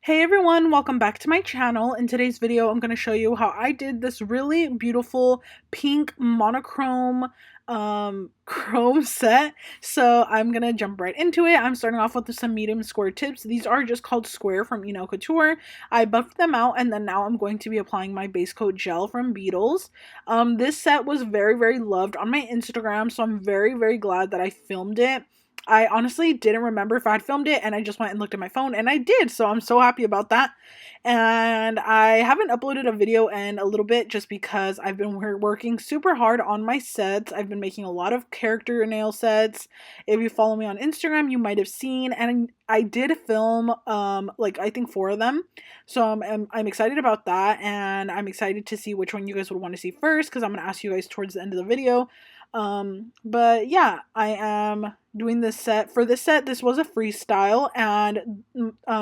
Hey everyone, welcome back to my channel. In today's video, I'm going to show you how I did this really beautiful pink monochrome chrome set. So I'm going to jump right into it. I'm starting off with some medium square tips. These are just called square from enailcouture. I buffed them out and then now I'm going to be applying my base coat gel from Beetles. This set was very loved on my Instagram, so I'm very glad that I filmed it. I honestly didn't remember if I had filmed it and I just went and looked at my phone and I did, so I'm so happy about that. And I haven't uploaded a video in a little bit just because I've been working super hard on my sets. I've been making a lot of character nail sets. If you follow me on Instagram, you might have seen, and I did film like I think 4 of them. So I'm excited about that, and I'm excited to see which one you guys would want to see first because I'm going to ask you guys towards the end of the video. But yeah, I am doing this set. For this set, this was a freestyle, and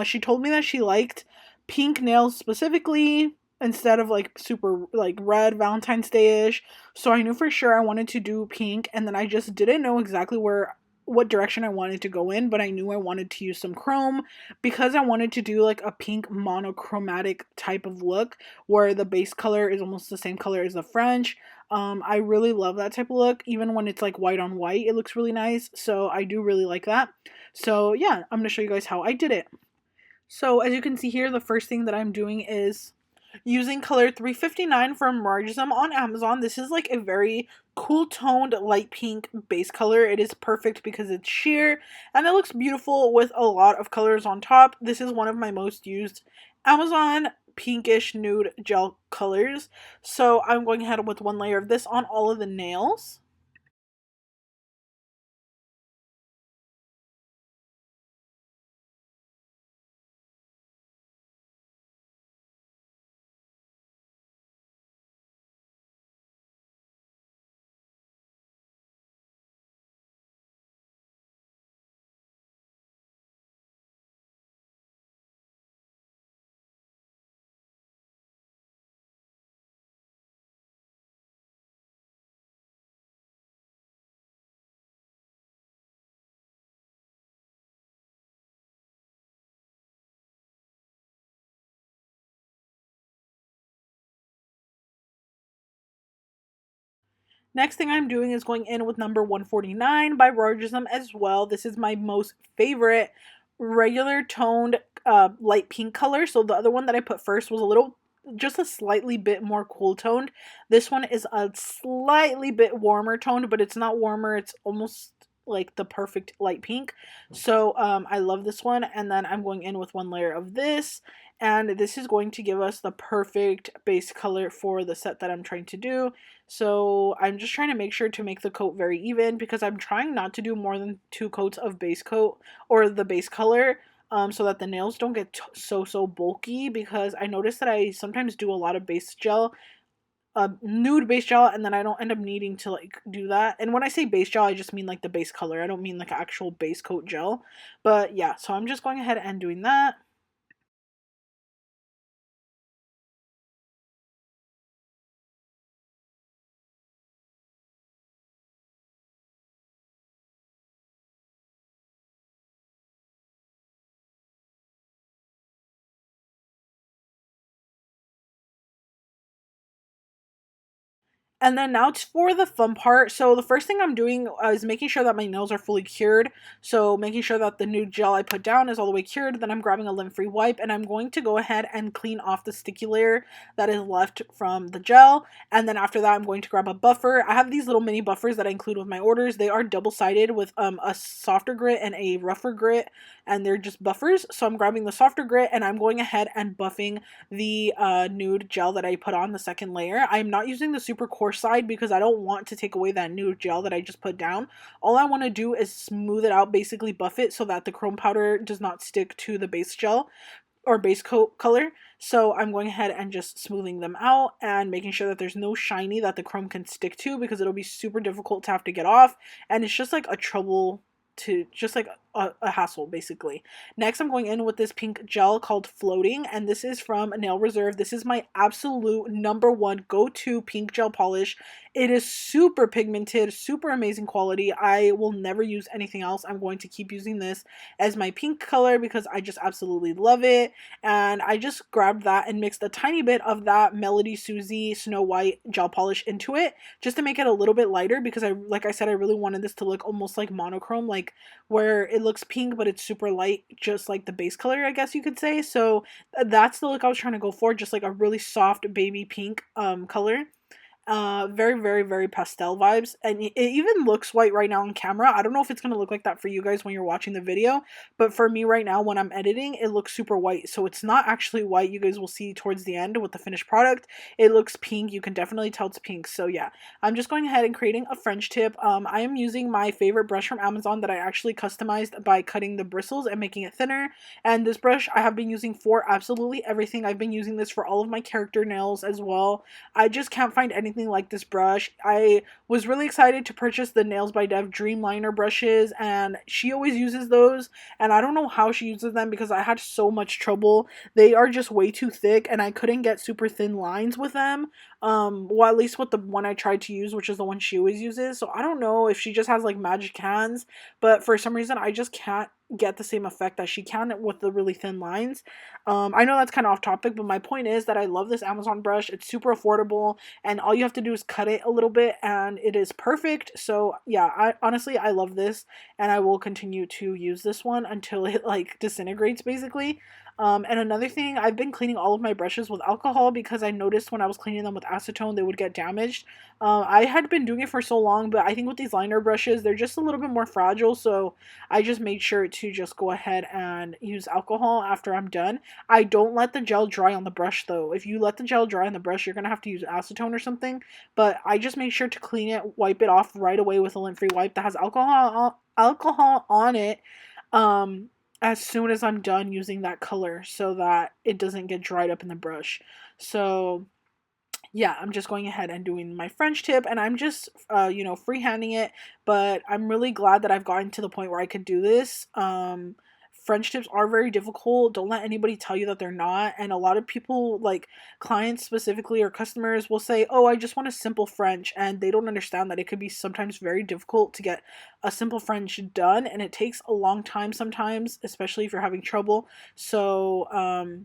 she told me that she liked pink nails specifically instead of like super like red Valentine's Day-ish. So I knew for sure I wanted to do pink, and then I just didn't know exactly what direction I wanted to go in, but I knew I wanted to use some chrome because I wanted to do like a pink monochromatic type of look where the base color is almost the same color as the French. I really love that type of look. Even when it's like white on white, it looks really nice. So I do really like that. So yeah, I'm going to show you guys how I did it. So as you can see here, the first thing that I'm doing is using color 359 from Rhinestones on Amazon. This is like a very cool toned light pink base color. It is perfect because it's sheer and it looks beautiful with a lot of colors on top. This is one of my most used Amazon pinkish nude gel colors. So I'm going ahead with one layer of this on all of the nails. Next thing I'm doing is going in with number 149 by Rhinestones as well. This is my most favorite regular toned light pink color. So the other one that I put first was just a slightly bit more cool toned. This one is a slightly bit warmer toned, but it's not warmer. It's almost like the perfect light pink. So I love this one. And then I'm going in with one layer of this. And this is going to give us the perfect base color for the set that I'm trying to do. So I'm just trying to make sure to make the coat very even because I'm trying not to do more than 2 coats of base coat or the base color, so that the nails don't get so bulky, because I noticed that I sometimes do a lot of base gel, nude base gel, and then I don't end up needing to like do that. And when I say base gel, I just mean like the base color. I don't mean like actual base coat gel. But yeah, so I'm just going ahead and doing that. And then now it's for the fun part. So the first thing I'm doing is making sure that my nails are fully cured. So making sure that the nude gel I put down is all the way cured. Then I'm grabbing a lint-free wipe and I'm going to go ahead and clean off the sticky layer that is left from the gel. And then after that, I'm going to grab a buffer. I have these little mini buffers that I include with my orders. They are double-sided with a softer grit and a rougher grit, and they're just buffers. So I'm grabbing the softer grit and I'm going ahead and buffing the nude gel that I put on the second layer. I'm not using the super coarse side because I don't want to take away that nude gel that I just put down. All I want to do is smooth it out, basically buff it so that the chrome powder does not stick to the base gel or base coat color. So I'm going ahead and just smoothing them out and making sure that there's no shiny that the chrome can stick to, because it'll be super difficult to have to get off, and it's just like a trouble to just like a hassle basically. Next, I'm going in with this pink gel called Floating, and this is from Nail Reserve. This is my absolute number one go-to pink gel polish. It is super pigmented, super amazing quality. I will never use anything else. I'm going to keep using this as my pink color because I just absolutely love it. And I just grabbed that and mixed a tiny bit of that Melody Susie Snow White gel polish into it just to make it a little bit lighter, because like I said, I really wanted this to look almost like monochrome, like where it looks pink but it's super light, just like the base color, I guess you could say. So that's the look I was trying to go for, just like a really soft baby pink color. Very, very, very pastel vibes, and it even looks white right now on camera. I don't know if it's going to look like that for you guys when you're watching the video, but for me right now when I'm editing, it looks super white. So it's not actually white. You guys will see towards the end with the finished product, it looks pink. You can definitely tell it's pink. So yeah, I'm just going ahead and creating a French tip. I am using my favorite brush from Amazon that I actually customized by cutting the bristles and making it thinner, and this brush I have been using for absolutely everything. I've been using this for all of my character nails as well. I just can't find anything like this brush. I was really excited to purchase the Nails by Dev Dreamliner brushes, and she always uses those, and I don't know how she uses them because I had so much trouble. They are just way too thick and I couldn't get super thin lines with them. Well, at least with the one I tried to use, which is the one she always uses. So I don't know if she just has like magic hands, but for some reason I just can't get the same effect that she can with the really thin lines. I know that's kind of off topic, but my point is that I love this Amazon brush. It's super affordable, and all you have to do is cut it a little bit and it is perfect. So yeah, I honestly I love this, and I will continue to use this one until it like disintegrates basically. And another thing, I've been cleaning all of my brushes with alcohol because I noticed when I was cleaning them with acetone, they would get damaged. I had been doing it for so long, but I think with these liner brushes, they're just a little bit more fragile. So I just made sure to just go ahead and use alcohol after I'm done. I don't let the gel dry on the brush though. If you let the gel dry on the brush, you're going to have to use acetone or something. But I just make sure to clean it, wipe it off right away with a lint-free wipe that has alcohol on it. Um, as soon as I'm done using that color so that it doesn't get dried up in the brush. So yeah, I'm just going ahead and doing my French tip, and I'm just, freehanding it, but I'm really glad that I've gotten to the point where I could do this. French tips are very difficult. Don't let anybody tell you that they're not. And a lot of people, like clients specifically or customers, will say, oh, I just want a simple French. And they don't understand that it could be sometimes very difficult to get a simple French done. And it takes a long time sometimes, especially if you're having trouble. So,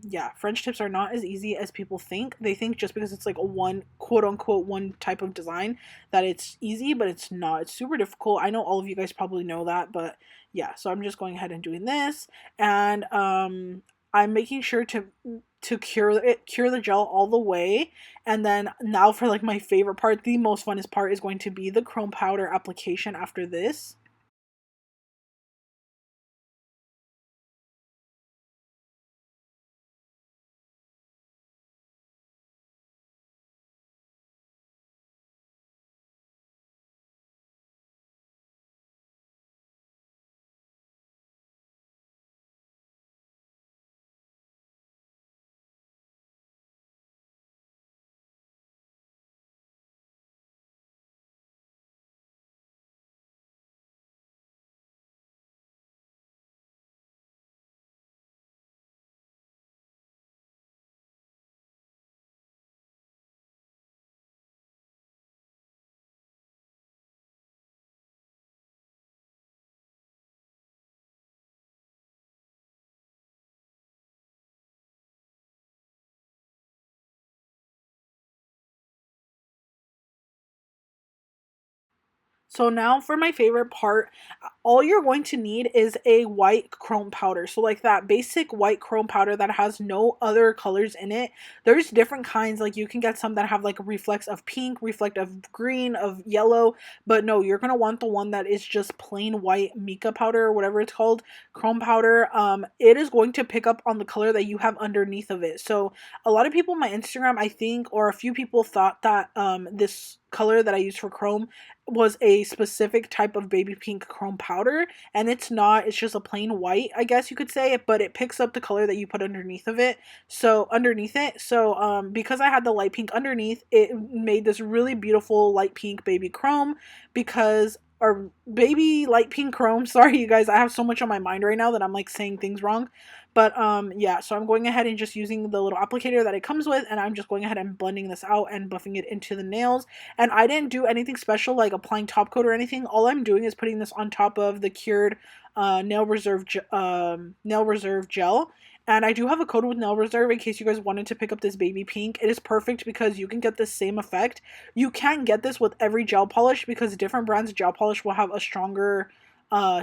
yeah, French tips are not as easy as people think. They think just because it's like a one, quote unquote, one type of design that it's easy, but it's not. It's super difficult. I know all of you guys probably know that, but yeah, so I'm just going ahead and doing this, and I'm making sure to cure the gel all the way. And then now for like my favorite part, the most funnest part is going to be the chrome powder application after this. So now for my favorite part, all you're going to need is a white chrome powder. So like that basic white chrome powder that has no other colors in it. There's different kinds, like you can get some that have like a reflex of pink, reflect of green, of yellow, but no, you're going to want the one that is just plain white mica powder or whatever it's called, chrome powder. It is going to pick up on the color that you have underneath of it. So a lot of people on my Instagram, I think, or a few people thought that this color that I use for chrome was a specific type of baby pink chrome powder, and it's not. It's just a plain white, I guess you could say, but it picks up the color that you put underneath of it. So underneath it, so because I had the light pink underneath, it made this really beautiful light pink baby chrome, because or baby light pink chrome. Sorry, you guys, I have so much on my mind right now that I'm like saying things wrong. But yeah, so I'm going ahead and just using the little applicator that it comes with, and I'm just going ahead and blending this out and buffing it into the nails. And I didn't do anything special like applying top coat or anything. All I'm doing is putting this on top of the cured nail reserve gel. And I do have a code with Nail Reserve in case you guys wanted to pick up this baby pink. It is perfect because you can get the same effect. You can't get this with every gel polish because different brands of gel polish will have a stronger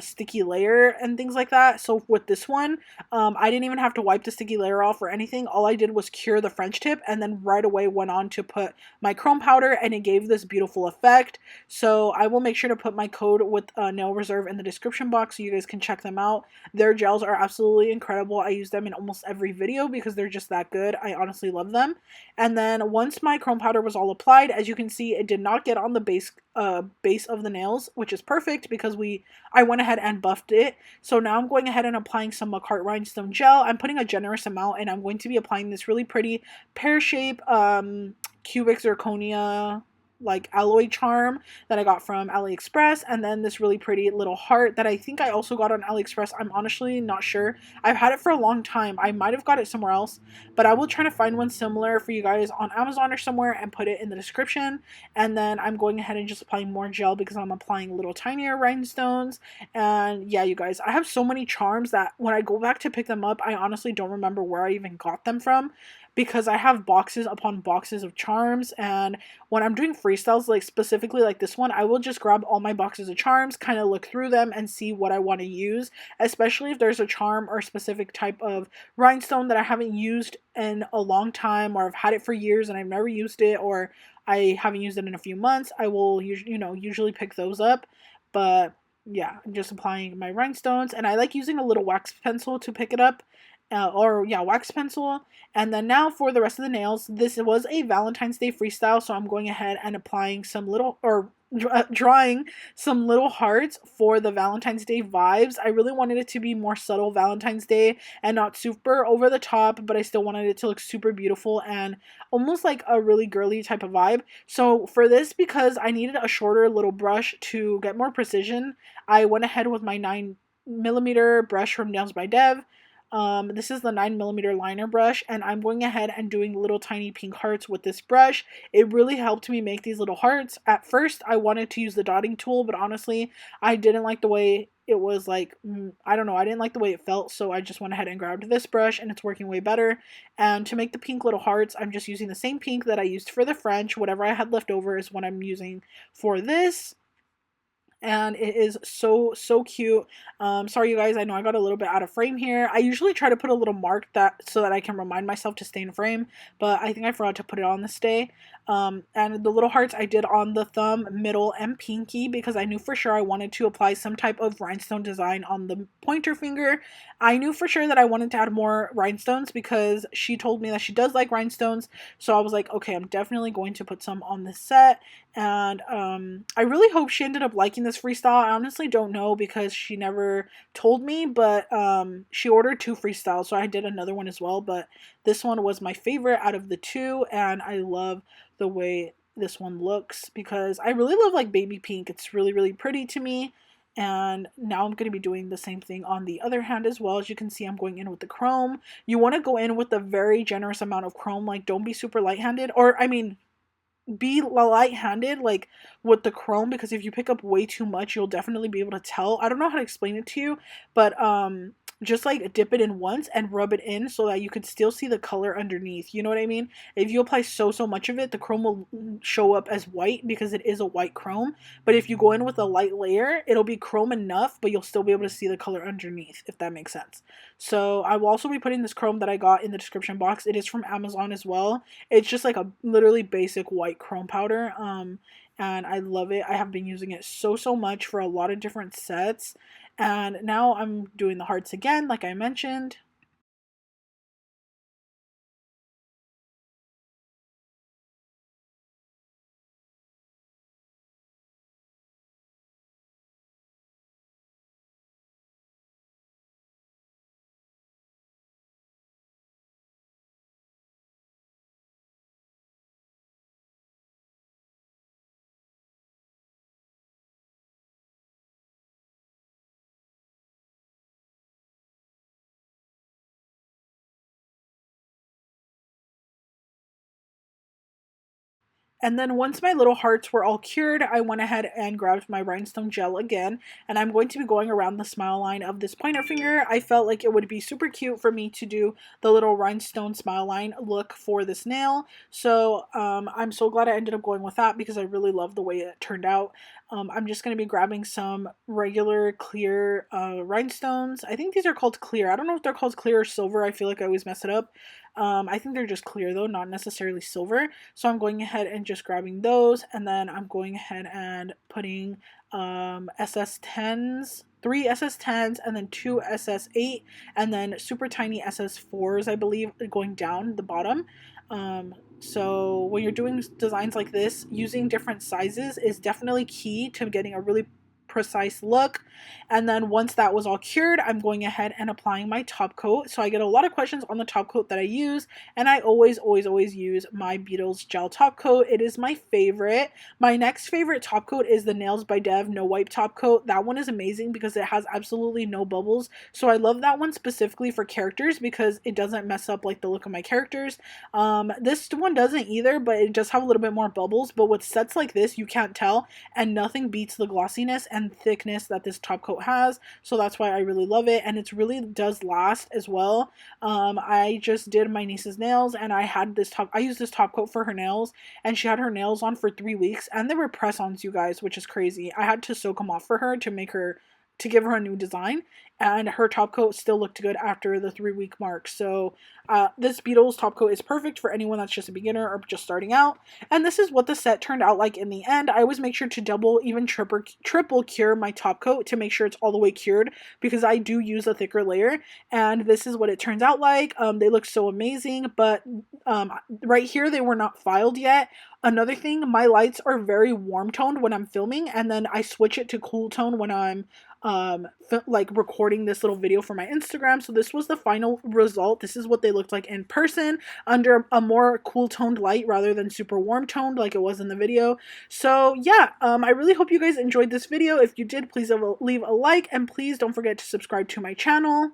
sticky layer and things like that. So with this one, I didn't even have to wipe the sticky layer off or anything. All I did was cure the French tip and then right away went on to put my chrome powder, and it gave this beautiful effect. So I will make sure to put my code with Nail Reserve in the description box so you guys can check them out. Their gels are absolutely incredible. I use them in almost every video because they're just that good. I honestly love them. And then once my chrome powder was all applied, as you can see, it did not get on the base of the nails, which is perfect because I went ahead and buffed it. So now I'm going ahead and applying some McCart rhinestone gel. I'm putting a generous amount, and I'm going to be applying this really pretty pear shape cubic zirconia like alloy charm that I got from AliExpress, and then this really pretty little heart that I think I also got on AliExpress. I'm honestly not sure. I've had it for a long time. I might have got it somewhere else, but I will try to find one similar for you guys on Amazon or somewhere and put it in the description. And then I'm going ahead and just applying more gel because I'm applying little tinier rhinestones. And yeah, you guys, I have so many charms that when I go back to pick them up, I honestly don't remember where I even got them from because I have boxes upon boxes of charms. And when I'm doing freestyles, like specifically like this one, I will just grab all my boxes of charms, kind of look through them and see what I want to use, especially if there's a charm or a specific type of rhinestone that I haven't used in a long time, or I've had it for years and I've never used it, or I haven't used it in a few months. I will usually pick those up. But yeah, I'm just applying my rhinestones, and I like using a little wax pencil to pick it up. Or yeah, wax pencil. And then now for the rest of the nails, this was a Valentine's Day freestyle, so I'm going ahead and applying some little, or drawing some little hearts for the Valentine's Day vibes. I really wanted it to be more subtle Valentine's Day and not super over the top, but I still wanted it to look super beautiful and almost like a really girly type of vibe. So for this, because I needed a shorter little brush to get more precision, I went ahead with my 9mm brush from Nails by Dev. This is the 9mm liner brush, and I'm going ahead and doing little tiny pink hearts with this brush. It really helped me make these little hearts. At first, I wanted to use the dotting tool, but honestly, I didn't like the way it was like, I don't know, I didn't like the way it felt, so I just went ahead and grabbed this brush, and it's working way better. And to make the pink little hearts, I'm just using the same pink that I used for the French. Whatever I had left over is what I'm using for this, and it is so cute. Sorry you guys, I know I got a little bit out of frame here. I usually try to put a little mark that so that I can remind myself to stay in frame, but I think I forgot to put it on this day. And the little hearts I did on the thumb, middle, and pinky because I knew for sure I wanted to apply some type of rhinestone design on the pointer finger. I knew for sure that I wanted to add more rhinestones because she told me that she does like rhinestones, so I was like, okay, I'm definitely going to put some on this set. And I really hope she ended up liking this freestyle. I honestly don't know because she never told me, but she ordered 2 freestyles, so I did another one as well. But this one was my favorite out of the 2, and I love the way this one looks because I really love like baby pink. It's really pretty to me. And now I'm going to be doing the same thing on the other hand as well. As you can see, I'm going in with the chrome. You want to go in with a very generous amount of chrome. Like, don't be super light-handed, or I mean, be light-handed like with the chrome, because if you pick up way too much, you'll definitely be able to tell. I don't know how to explain it to you, but just like dip it in once and rub it in so that you could still see the color underneath. You know what I mean? If you apply so much of it, the chrome will show up as white because it is a white chrome. But if you go in with a light layer, it'll be chrome enough, but you'll still be able to see the color underneath, if that makes sense. So I will also be putting this chrome that I got in the description box. It is from Amazon as well. It's just like a literally basic white chrome powder. And I love it. I have been using it so much for a lot of different sets. And now I'm doing the hearts again, like I mentioned. And then once my little hearts were all cured, I went ahead and grabbed my rhinestone gel again, and I'm going to be going around the smile line of this pointer finger. I felt like it would be super cute for me to do the little rhinestone smile line look for this nail. So I'm so glad I ended up going with that because I really love the way it turned out. I'm just going to be grabbing some regular clear rhinestones. I think these are called clear. I don't know if they're called clear or silver. I feel like I always mess it up. I think they're just clear though, not necessarily silver. So I'm going ahead and just grabbing those, and then I'm going ahead and putting SS10s, 3 SS10s, and then 2 SS8, and then super tiny SS4s, I believe, going down the bottom. So when you're doing designs like this, using different sizes is definitely key to getting a really precise look. And then once that was all cured, I'm going ahead and applying my top coat. So I get a lot of questions on the top coat that I use, and I always use my Beetles gel top coat. It is my favorite. My next favorite top coat is the Nails by Dev No Wipe top coat. That one is amazing because it has absolutely no bubbles. So I love that one specifically for characters because it doesn't mess up like the look of my characters. This one doesn't either, but it does have a little bit more bubbles. But with sets like this, you can't tell, and nothing beats the glossiness and thickness that this top coat has. So that's why I really love it, and it really does last as well. I just did my niece's nails, and I used this top coat for her nails, and she had her nails on for 3 weeks, and they were press-ons, you guys, which is crazy. I had to soak them off for her to give her a new design, and her top coat still looked good after the 3-week mark. So this Beetles top coat is perfect for anyone that's just a beginner or just starting out. And this is what the set turned out like in the end. I always make sure to double, even triple cure my top coat to make sure it's all the way cured, because I do use a thicker layer, and this is what it turns out like. They look so amazing, but right here they were not filed yet. Another thing, my lights are very warm toned when I'm filming, and then I switch it to cool tone when I'm like recording this little video for my Instagram. So this was the final result. This is what they looked like in person under a more cool toned light rather than super warm toned like it was in the video. So yeah, I really hope you guys enjoyed this video. If you did, please leave a like, and please don't forget to subscribe to my channel.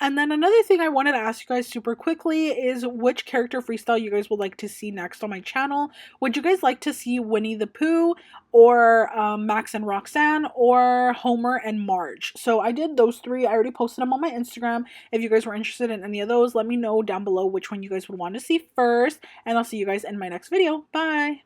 And then another thing I wanted to ask you guys super quickly is which character freestyle you guys would like to see next on my channel. Would you guys like to see Winnie the Pooh, or Max and Roxanne, or Homer and Marge? So I did those 3. I already posted them on my Instagram. If you guys were interested in any of those, let me know down below which one you guys would want to see first. And I'll see you guys in my next video. Bye!